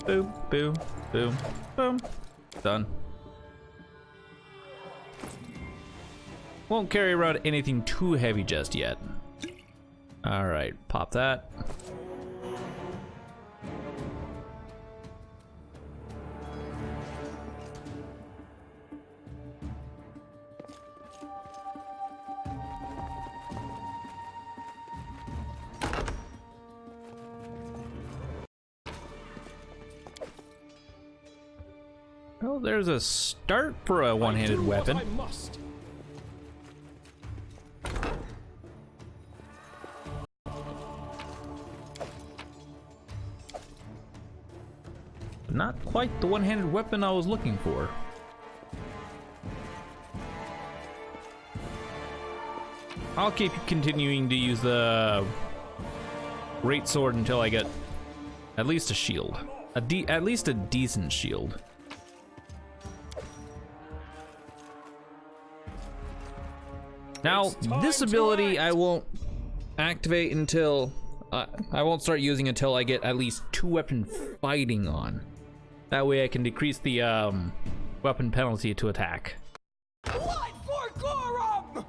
Boom, boom, boom, boom. Done. Won't carry around anything too heavy just yet. Alright, pop that. Well, there's a start for a one-handed weapon. Not quite the one-handed weapon I was looking for. I'll keep continuing to use the great sword until I get at least a shield. At least a decent shield. Now, this ability I won't activate until I won't start using until I get at least 2-weapon fighting on. That way I can decrease the weapon penalty to attack. What for Gorum?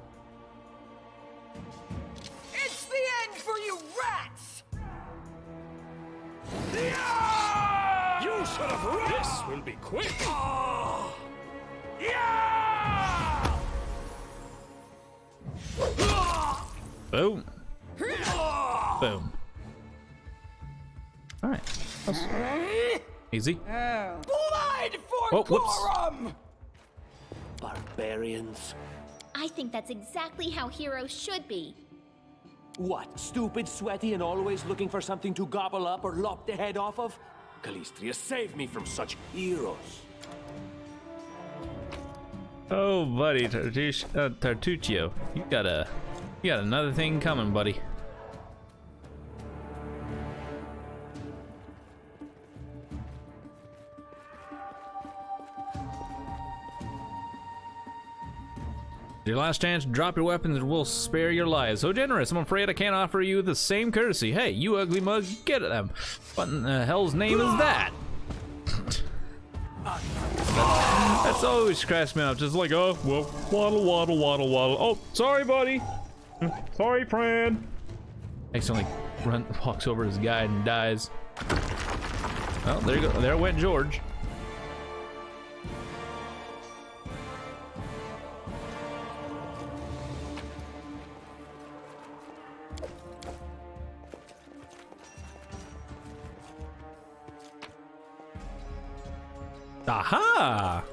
It's the end for you rats! Yeah! You should have run! This will be quick! Yeah! Boom. Boom. Alright. Easy. Blood for Oh, whoops. Gorum! Barbarians. I think that's exactly how heroes should be. What, stupid, sweaty, and always looking for something to gobble up or lop the head off of? Calistria, save me from such heroes. Oh, buddy, Tartuccio, you got another thing coming, buddy. Your last chance to drop your weapons and we'll spare your lives. So generous, I'm afraid I can't offer you the same courtesy. Hey, you ugly mug, get at them. What in the hell's name is that? That's always cracks me up. Just like, oh, well, waddle, waddle, waddle, waddle. Oh, sorry, buddy. Sorry, friend. Accidentally walks over his guy and dies. Well, there you go. There went George. Aha!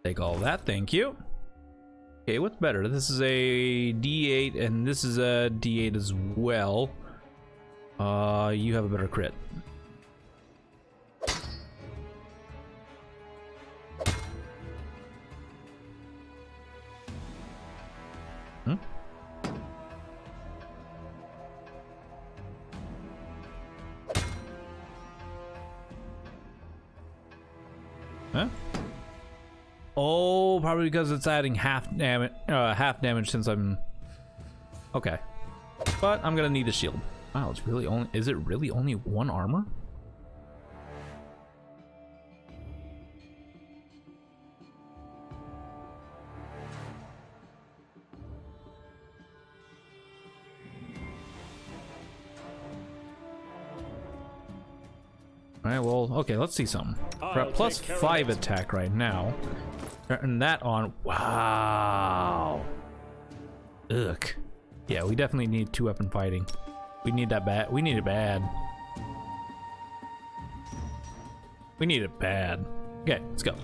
Take all that, thank you. Okay, what's better? This is a D8 and this is a D8 as well. You have a better crit. Hmm? Huh? Oh, probably because it's adding half damage since I'm okay. But I'm gonna need a shield. Wow, it's really only. Is it really only 1 armor? Alright, well, okay, let's see something. We're at plus 5 attack right now. Turn that on. Wow. Ugh. Yeah, we definitely need 2-weapon fighting. We need that bad. We need it bad. We need it bad. Okay, let's go.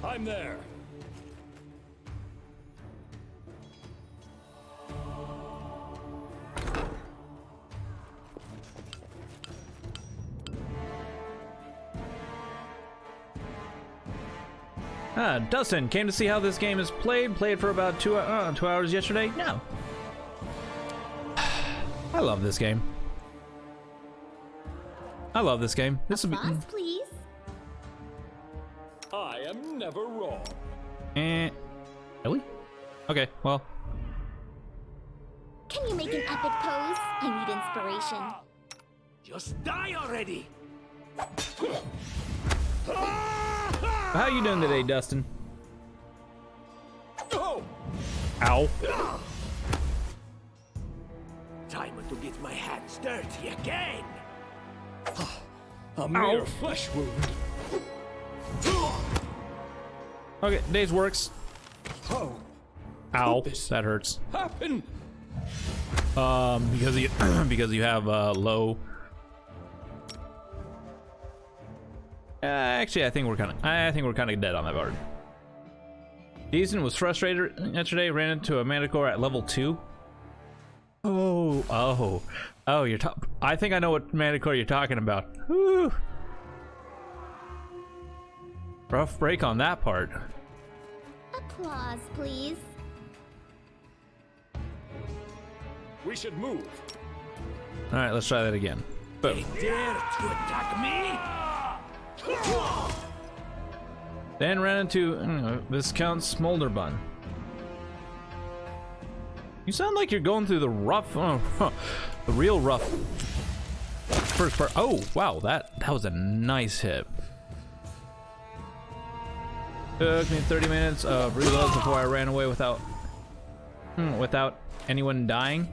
I'm there. Dustin, came to see how this game is played. Played for about 2 hours yesterday. No. I love this game. I love this game. This will be. Applause, please. I am never wrong. Really? Okay, well. Can you make an epic pose? I need inspiration. Just die already! How you doing today, Dustin? Oh! Ow. Time to get my hands dirty again! A mere flesh wound. Okay, days works. Oh, Ow, this that hurts. happen. Because you because you have low. Actually, I think we're kind of dead on that part. Decent was frustrated yesterday. Ran into a manticore at level 2. Oh, you're I think I know what manticore you're talking about. Whew. Rough break on that part. Applause, please. We should move. All right, let's try that again. Boom. They dare to attack me? Then ran into Viscount Smolderbun. You sound like you're going through the rough, the real rough first part. Oh, wow, that was a nice hit. Took me 30 minutes of reloads before I ran away without anyone dying.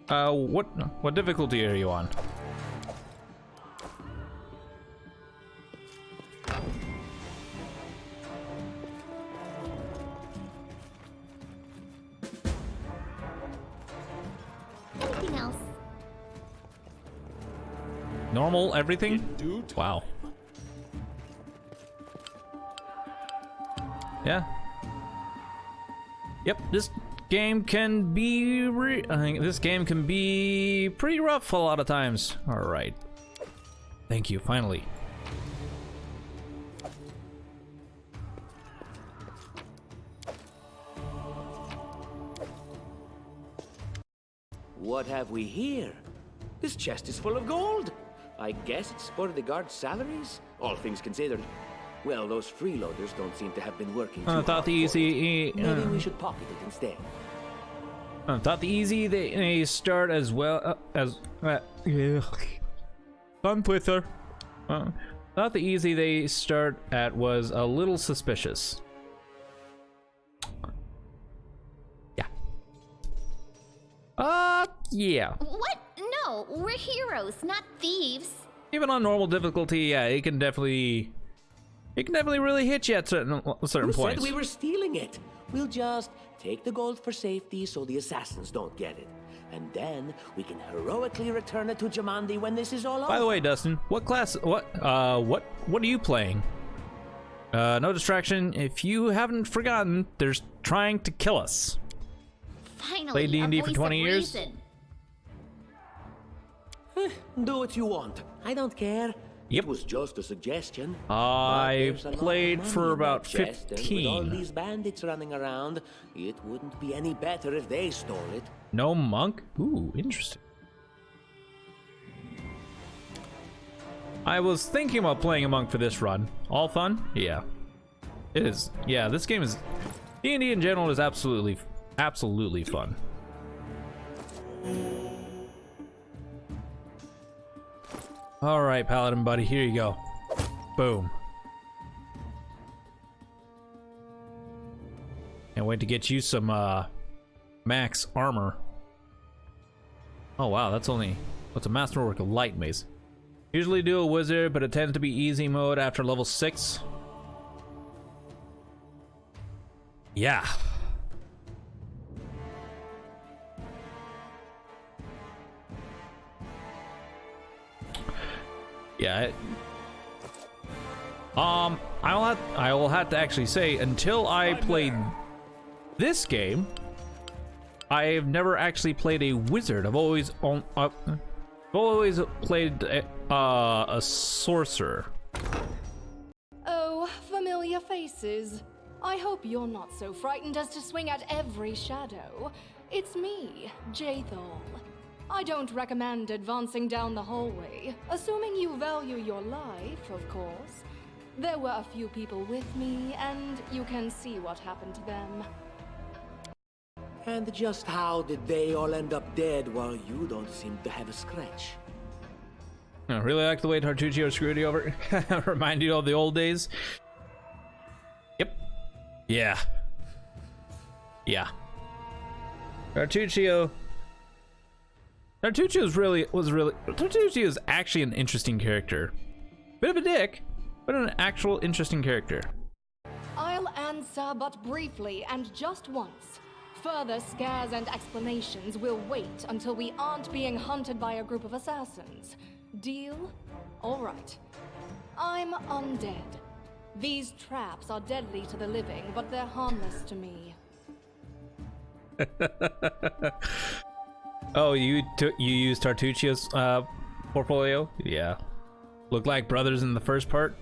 What difficulty are you on? Anything else? Normal everything? Due time. Wow. Yeah. Yep, this game can be I think this game can be pretty rough a lot of times. All right. Thank you, finally. What have we here? This chest is full of gold. I guess it's for the guards' salaries, all things considered. Well, those freeloaders don't seem to have been working too I thought hard the for easy. it. Maybe we should pocket it instead. I thought the easy they start as well as. Fun twister. Thought the easy they start at was a little suspicious. Yeah. Yeah. What? No, we're heroes, not thieves. Even on normal difficulty, yeah, it can definitely really hit you at certain Who points. said we were stealing it? We'll just take the gold for safety so the assassins don't get it. And then we can heroically return it to Jamandi when this is all over. By the way, Dustin, what class? What are you playing? No distraction. If you haven't forgotten, there's trying to kill us. Finally, Played D&D a for voice 20 of years? reason. Do what you want. I don't care. Yep. It was just a suggestion. I But there's a lot of played money for in about that chest, and with all 15. these bandits running around, it wouldn't be any better if they stole it. No monk? Ooh, interesting. I was thinking about playing a monk for this run. All fun? Yeah. It is. Yeah, this game is... D&D in general is absolutely fun. Alright, Paladin buddy, here you go. Boom. Can't wait to get you some, max armor. Oh wow, that's a masterwork of light mace. Usually do a wizard, but it tends to be easy mode after level 6. Yeah. Yeah. I will have to actually say, until I played this game, I've never actually played a wizard. I've always played a sorcerer. Oh, familiar faces. I hope you're not so frightened as to swing at every shadow. It's me, Jathal. I don't recommend advancing down the hallway, assuming you value your life, of course. There were a few people with me, and you can see what happened to them. And just how did they all end up dead while you don't seem to have a scratch? I really like the way Tartuccio screwed you over. Remind you of the old days. Yep. Yeah. Yeah. Tartuccio is actually an interesting character. Bit of a dick, but an actual interesting character. I'll answer but briefly and just once. Further scares and explanations will wait until we aren't being hunted by a group of assassins. Deal? All right. I'm undead. These traps are deadly to the living, but they're harmless to me. Oh, you used Tartuccio's portfolio? Yeah. Look like brothers in the first part.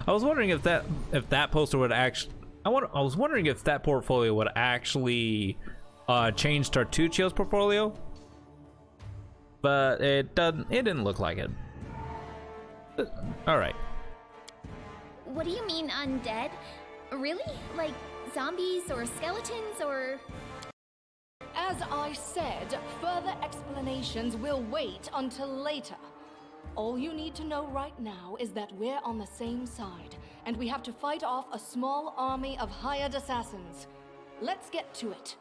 I was wondering if that poster would actually. I was wondering if that portfolio would actually change Tartuccio's portfolio, but it doesn't. It didn't look like it. All right. What do you mean undead? Really? Like zombies or skeletons or... As I said, further explanations will wait until later. All you need to know right now is that we're on the same side, and we have to fight off a small army of hired assassins. Let's get to it.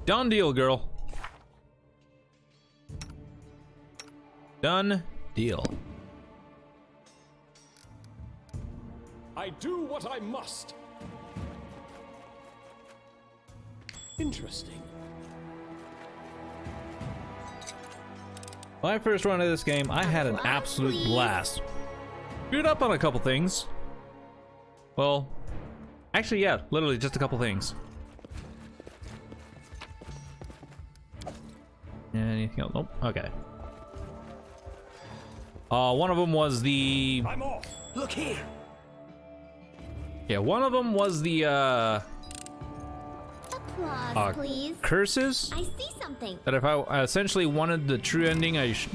Done deal, girl. Done deal. I do what I must. Interesting. When I first run into this game, I had an absolute blast. Screwed up on a couple things. Well, actually, yeah, literally just a couple things. Anything else? Nope. Okay. One of them was the. I'm off. Look here. Yeah, one of them was the Applause, please. curses. I see something. That if I essentially wanted the true ending, I should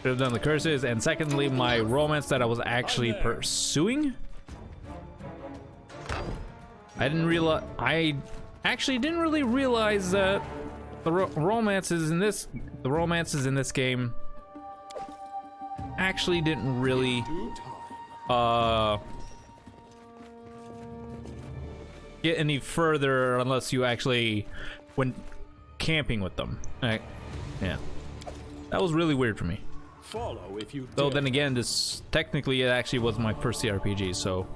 have done the curses. And secondly, my romance that I was actually pursuing. I actually didn't really realize that the romances in this game actually didn't really get any further unless you actually went camping with them. Yeah, that was really weird for me. Follow if you Though dare. then again, this technically it actually was my first CRPG, so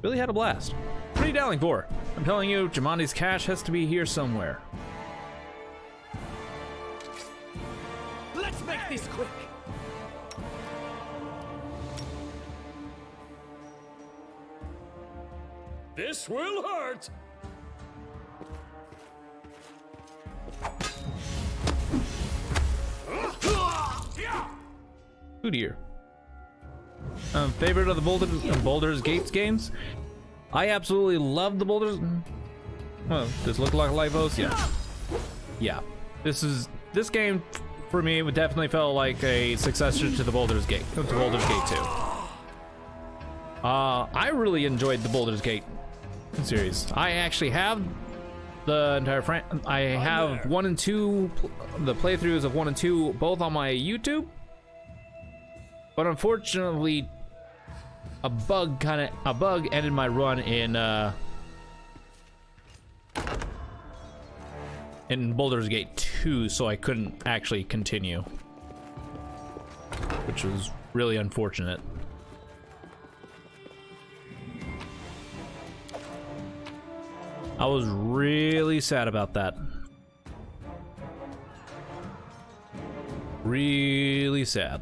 really had a blast. What are you dialing for? I'm telling you, Jumandi's cache has to be here somewhere. Let's make this quick. This will hurt. Who dear? Favorite of the Baldur's Gate games? I absolutely love the Baldur's. Well, does it look like Lyvos? Yeah. Yeah. This game for me would definitely felt like a successor to the Baldur's Gate, to Baldur's Gate 2. I really enjoyed the Baldur's Gate series. I actually have the entire I have 1 and 2, the playthroughs of 1 and 2, both on my YouTube. But unfortunately, a bug ended my run in Baldur's Gate 2, so I couldn't actually continue, which was really unfortunate. I was really sad about that. Really sad.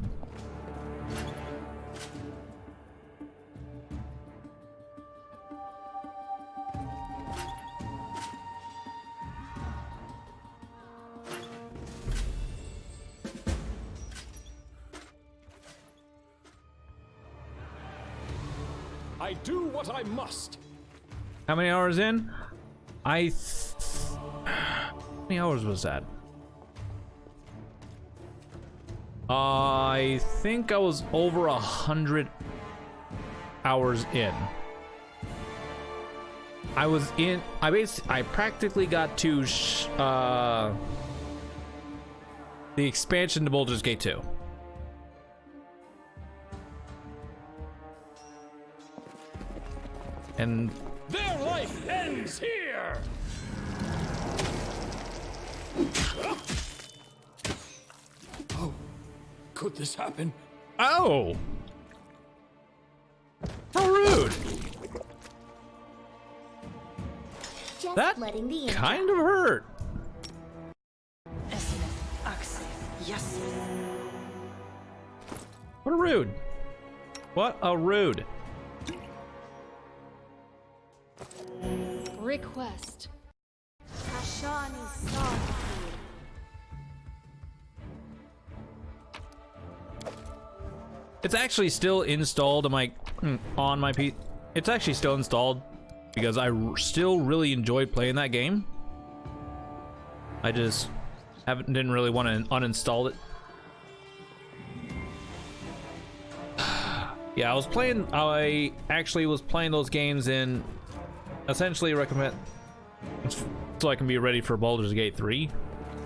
I do what I must. How many hours in? How many hours was that? I think I was over 100 hours in. I practically got to the expansion to Baldur's Gate 2. And Their life ends here! Oh, could this happen? oh, how rude! Just That letting the kind of hurt. Yes. What a rude. What a rude. Request. It's actually still installed on my PC. It's actually still installed because I still really enjoyed playing that game. I just didn't really want to uninstall it. Yeah, I actually was playing those games in essentially recommend so I can be ready for Baldur's Gate 3,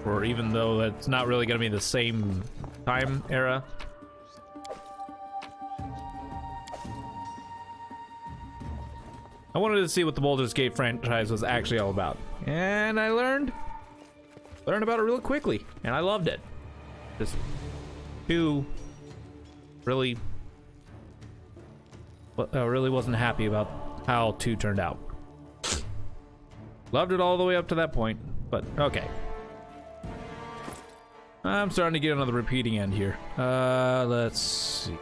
or even though that's not really going to be the same time era. I wanted to see what the Baldur's Gate franchise was actually all about, and I learned about it real quickly, and I loved it. Just really wasn't happy about how 2 turned out. Loved it all the way up to that point, but okay. I'm starting to get on the repeating end here. Let's see.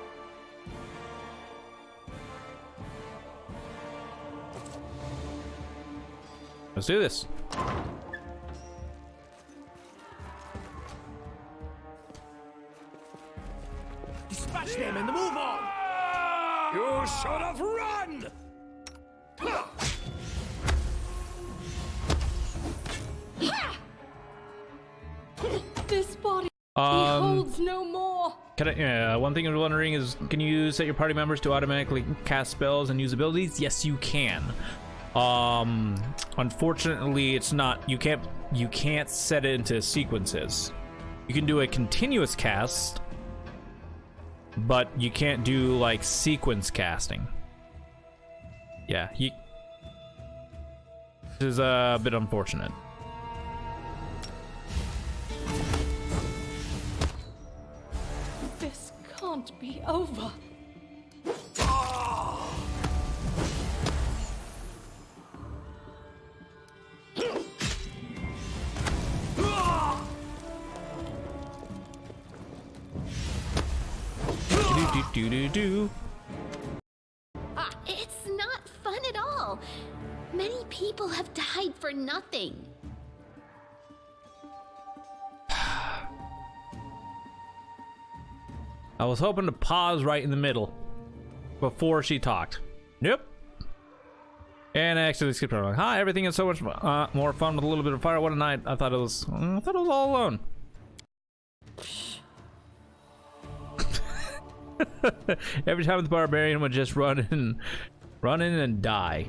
Let's do this. Dispatch them and move on! You should have run! This body holds no more. Can I, one thing I'm wondering is, can you set your party members to automatically cast spells and use abilities? Yes, you can. Unfortunately, it's not. You can't set it into sequences. You can do a continuous cast, but you can't do like sequence casting. Yeah, this is a bit unfortunate. This can't be over. It's not fun at all. Many people have died for nothing. I was hoping to pause right in the middle before she talked. Yep. And I actually skipped her. Like, hi, everything is so much more fun with a little bit of fire. What a night! I thought it was all alone. Every time the barbarian would just run in and die.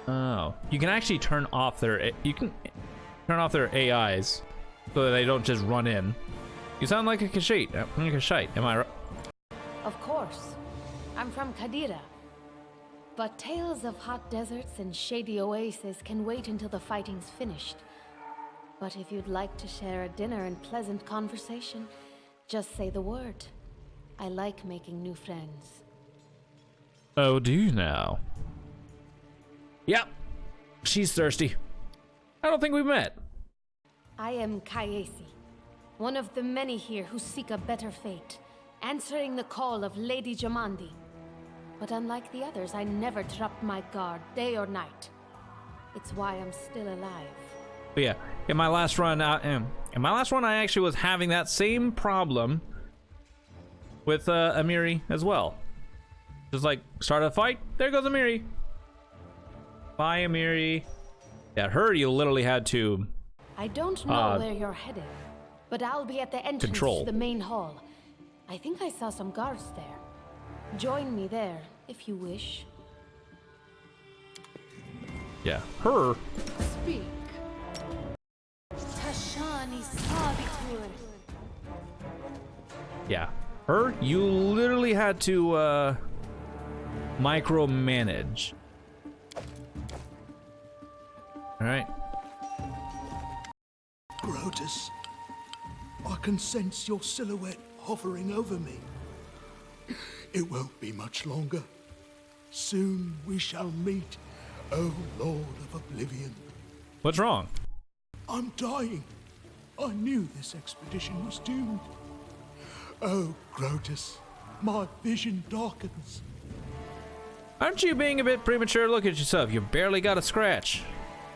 Oh, you can actually turn off their AIs so that they don't just run in. You sound like a Kashite. Am I right? Of course. I'm from Kadira. But tales of hot deserts and shady oases can wait until the fighting's finished. But if you'd like to share a dinner and pleasant conversation, just say the word. I like making new friends. Oh, do you now? Yep. She's thirsty. I don't think we've met. I am Kayesi, one of the many here who seek a better fate, answering the call of Lady Jamandi. But unlike the others, I never dropped my guard, day or night. It's why I'm still alive. But yeah, in my last run, I actually was having that same problem with Amiri as well. Just like, start a fight, there goes Amiri. Bye, Amiri. Yeah, her you literally had to... I don't know where you're headed, but I'll be at the entrance control. to the main hall. I think I saw some guards there. Join me there, if you wish. Yeah, her. Speak. Tashani Sabitur. Yeah, her. You literally had to micromanage. All right. Grotus, I can sense your silhouette hovering over me. It won't be much longer. Soon we shall meet, O Lord of Oblivion. What's wrong? I'm dying. I knew this expedition was doomed. Oh, Grotus, my vision darkens. Aren't you being a bit premature? Look at yourself. You barely got a scratch.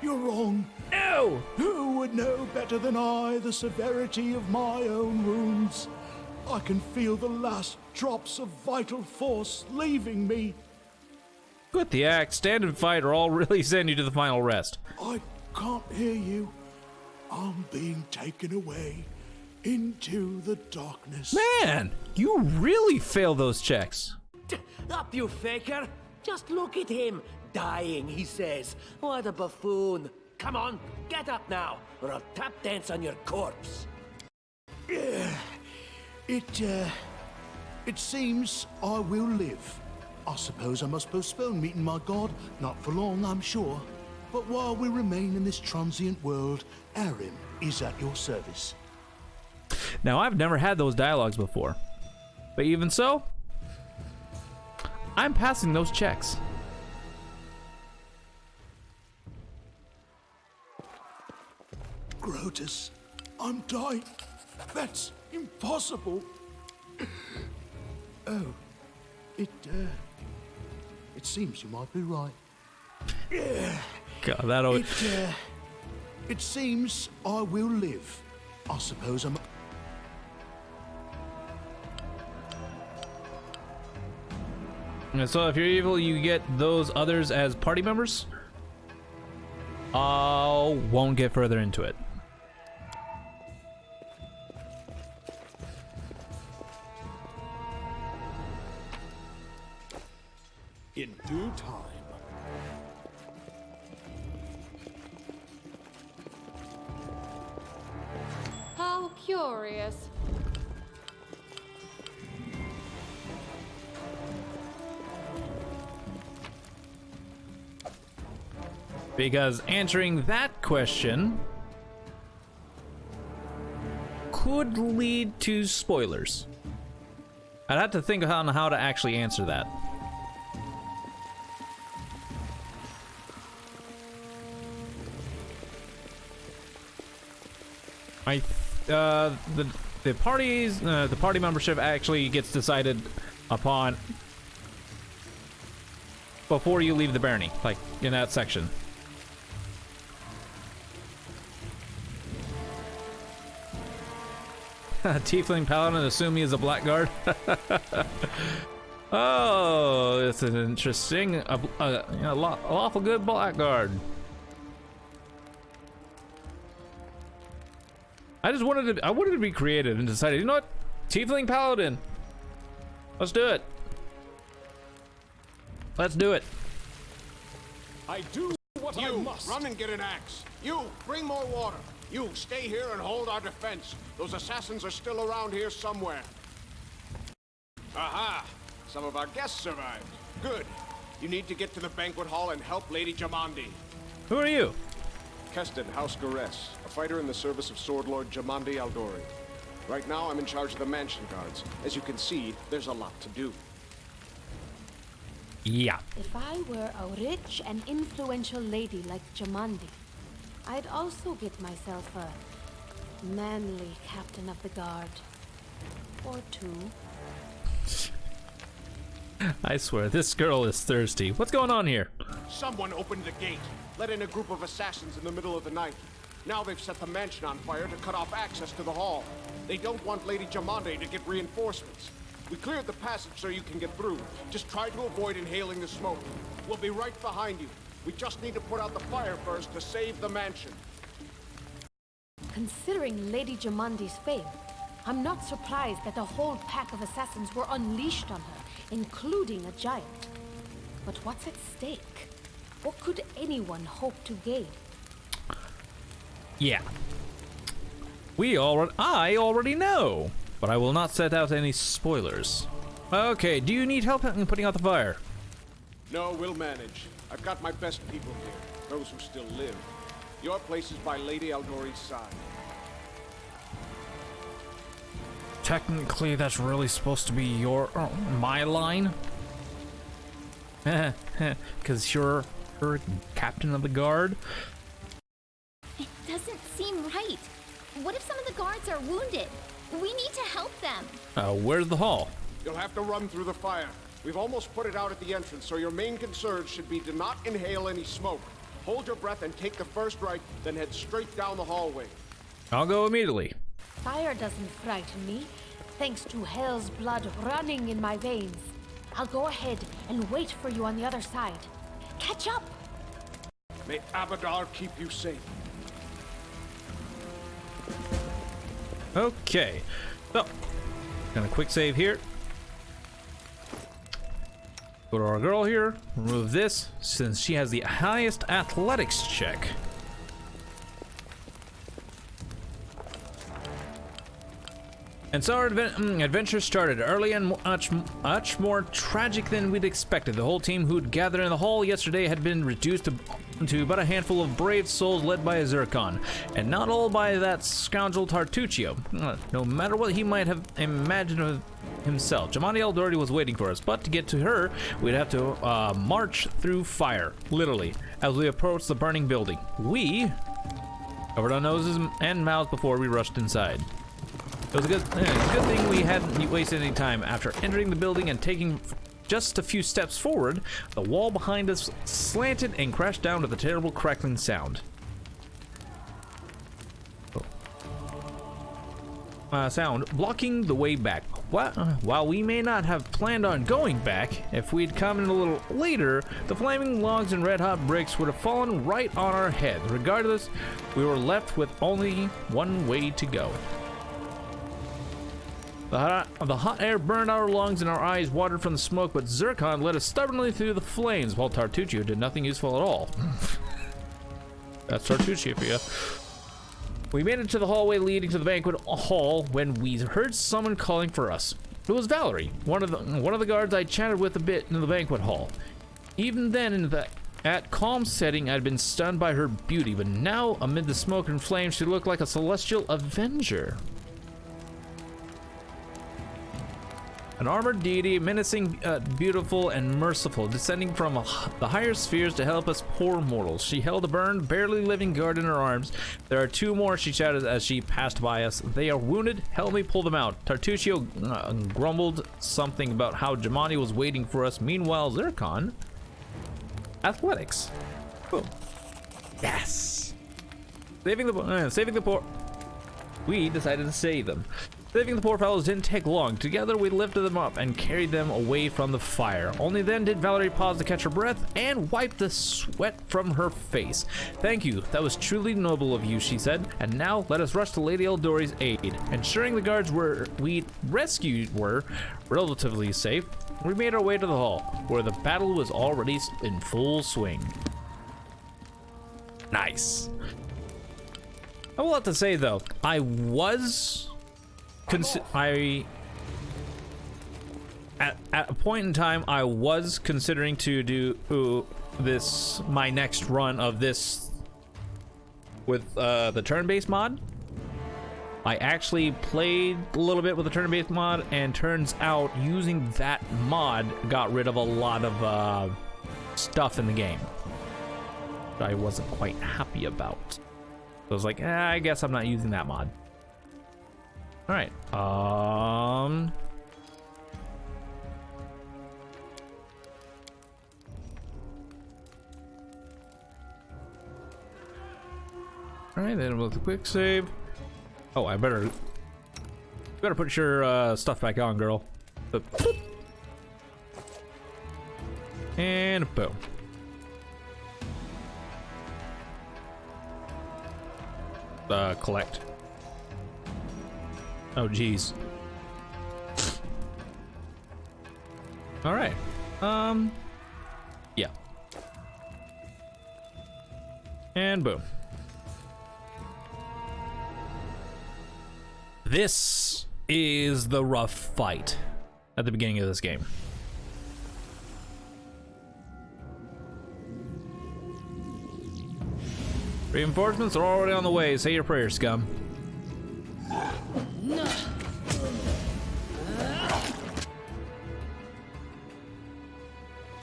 You're wrong. No! Who would know better than I the severity of my own wounds? I can feel the last drops of vital force leaving me. Quit the act, stand and fight, or I'll really send you to the final rest. I can't hear you. I'm being taken away into the darkness. Man, you really fail those checks. Up, you faker! Just look at him! Dying, he says. What a buffoon! Come on, get up now, or I'll tap dance on your corpse. It seems I will live. I suppose I must postpone meeting my god. Not for long, I'm sure. But while we remain in this transient world, Arim is at your service. Now, I've never had those dialogues before. But even so, I'm passing those checks. Grotus, I'm dying. That's impossible. Oh, it seems you might be right. God, that always... It seems I will live. I suppose I'm... And so if you're evil, you get those others as party members? Won't get further into it. In due time. How curious. Because answering that question could lead to spoilers. I'd have to think on how to actually answer that. The party membership actually gets decided upon before you leave the barony, like in that section. Tiefling paladin, assume he is a blackguard. Oh, this is interesting. A lawful good blackguard. I wanted to be creative and decided, you know what? Tiefling paladin. Let's do it. Let's do it. I do what I must. Run and get an axe. You, bring more water. You, stay here and hold our defense. Those assassins are still around here somewhere. Aha! Some of our guests survived. Good. You need to get to the banquet hall and help Lady Jamandi. Who are you? Keston, House Gares, a fighter in the service of Sword Lord Jamandi Aldori. Right now, I'm in charge of the mansion guards. As you can see, there's a lot to do. Yeah. If I were a rich and influential lady like Jamandi, I'd also get myself a manly captain of the guard. Or two. I swear, this girl is thirsty. What's going on here? Someone opened the gate, let in a group of assassins in the middle of the night. Now they've set the mansion on fire to cut off access to the hall. They don't want Lady Jamandi to get reinforcements. We cleared the passage so you can get through. Just try to avoid inhaling the smoke. We'll be right behind you. We just need to put out the fire first to save the mansion. Considering Lady Jamandi's fate, I'm not surprised that a whole pack of assassins were unleashed on her, including a giant. But what's at stake? What could anyone hope to gain? Yeah. I already know, but I will not set out any spoilers. Okay, do you need help in putting out the fire? No, we'll manage. I've got my best people here, those who still live. Your place is by Lady Aldori's side. Technically, that's really supposed to be my line. Because you're captain of the guard. It doesn't seem right. What if some of the guards are wounded? We need to help them. Where's the hall? You'll have to run through the fire. We've almost put it out at the entrance, so your main concern should be to not inhale any smoke. Hold your breath and take the first right, then head straight down the hallway. I'll go immediately. Fire doesn't frighten me, thanks to hell's blood running in my veins. I'll go ahead and wait for you on the other side. Catch up! May Abadar keep you safe. Okay, so gonna quick save here. Go to our girl here, remove this since she has the highest athletics check. And so our adventure started early and much more tragic than we'd expected. The whole team who'd gathered in the hall yesterday had been reduced to but a handful of brave souls led by a Zircon, and not all by that scoundrel Tartuccio. No matter what he might have imagined of himself, Jamani Eldordi was waiting for us, but to get to her, we'd have to march through fire, literally, as we approached the burning building. We covered our noses and mouths before we rushed inside. It was a good thing we hadn't wasted any time. After entering the building and taking just a few steps forward, the wall behind us slanted and crashed down with a terrible crackling sound. Blocking the way back. While we may not have planned on going back, if we'd come in a little later, the flaming logs and red-hot bricks would have fallen right on our heads. Regardless, we were left with only one way to go. The hot air burned our lungs and our eyes watered from the smoke, but Zircon led us stubbornly through the flames, while Tartuccio did nothing useful at all. That's Tartuccio for you. We made it to the hallway leading to the banquet hall when we heard someone calling for us. It was Valerie, one of the guards I chatted with a bit in the banquet hall. Even then, at calm setting, I'd been stunned by her beauty, but now, amid the smoke and flames, she looked like a celestial avenger. An armored deity, menacing, beautiful, and merciful, descending from the higher spheres to help us poor mortals. She held a burned, barely living guard in her arms. There are two more, she shouted as she passed by us. They are wounded. Help me pull them out. Tartuccio grumbled something about how Jamani was waiting for us. Meanwhile, Zircon... Athletics. Boom. Yes. Saving the poor... We decided to save them. Saving the poor fellows didn't take long. Together we lifted them up and carried them away from the fire. Only then did Valerie pause to catch her breath and wipe the sweat from her face. Thank you, that was truly noble of you, she said. And now let us rush to Lady Eldori's aid. Ensuring the guards we rescued were relatively safe, we made our way to the hall, where the battle was already in full swing. Nice. I will have to say though, I was... at a point in time, I was considering to do my next run of this with the turn-based mod. I actually played a little bit with the turn-based mod, and turns out using that mod got rid of a lot of stuff in the game that I wasn't quite happy about. So I was like, I guess I'm not using that mod. All right. All right, then with the quick save. Oh, I better put your stuff back on, girl. And boom. Collect. Oh, geez. All right. Yeah. And boom. This is the rough fight at the beginning of this game. Reinforcements are already on the way. Say your prayers, scum.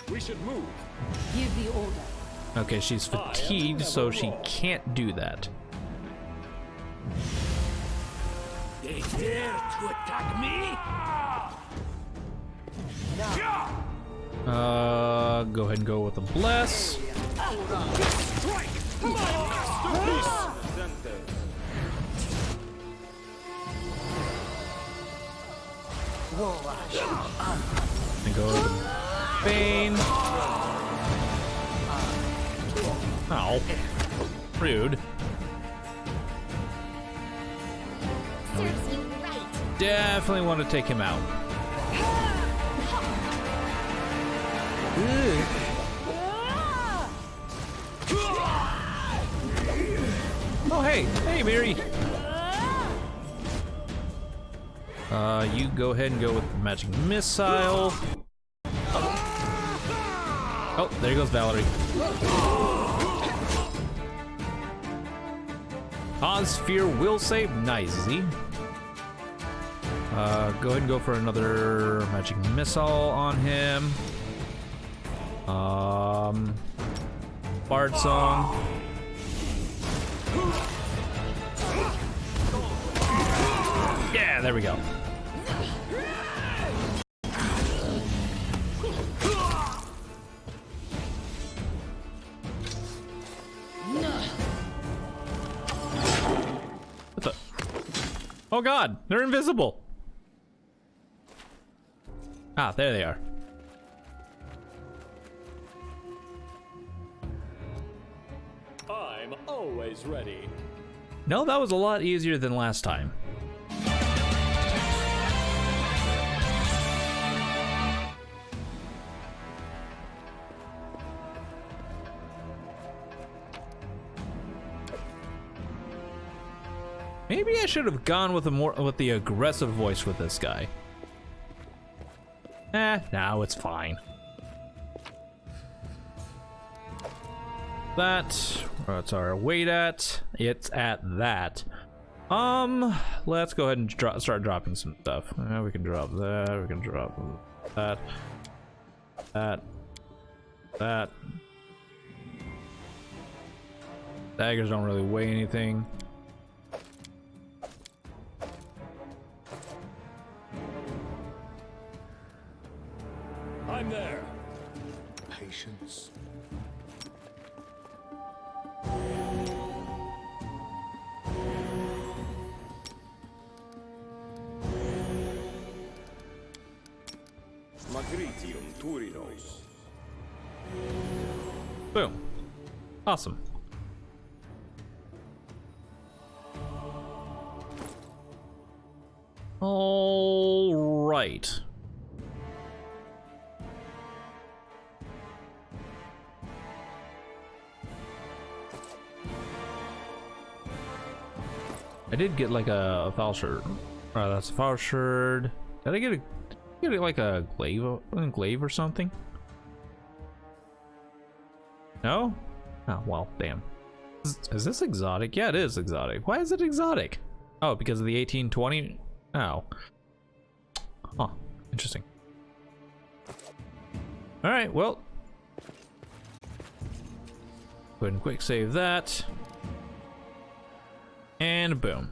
We should move. Give the order. Okay, she's fatigued, so she can't do that. They dare to attack me? Go ahead and go with a bless. Strike! My masterpiece! And go with the Bane. Ow. Rude. Serves you right. Definitely want to take him out. Oh, hey. Hey, Mary. You go ahead and go with the magic missile. Oh, there goes Valerie. Sphere will save. Nice, Z. Go ahead and go for another magic missile on him. Bard song. Yeah, there we go. What the? Oh god, they're invisible. Ah, there they are. I'm always ready. No, that was a lot easier than last time. Maybe I should have gone with the aggressive voice with this guy. Now it's fine. What's our weight at? It's at that. Let's go ahead and start dropping some stuff. We can drop that. We can drop that. That. Daggers don't really weigh anything. I'm there. Patience. Magritium Turinos. Boom. Awesome. All right. I did get like a foul shirt. That's a foul shirt. Did I get like a glaive or something? No? Oh, well, damn. Is this exotic? Yeah, it is exotic. Why is it exotic? Oh, because of the 1820? Oh. Huh. Interesting. Alright, well. Go ahead and quick save that. And boom.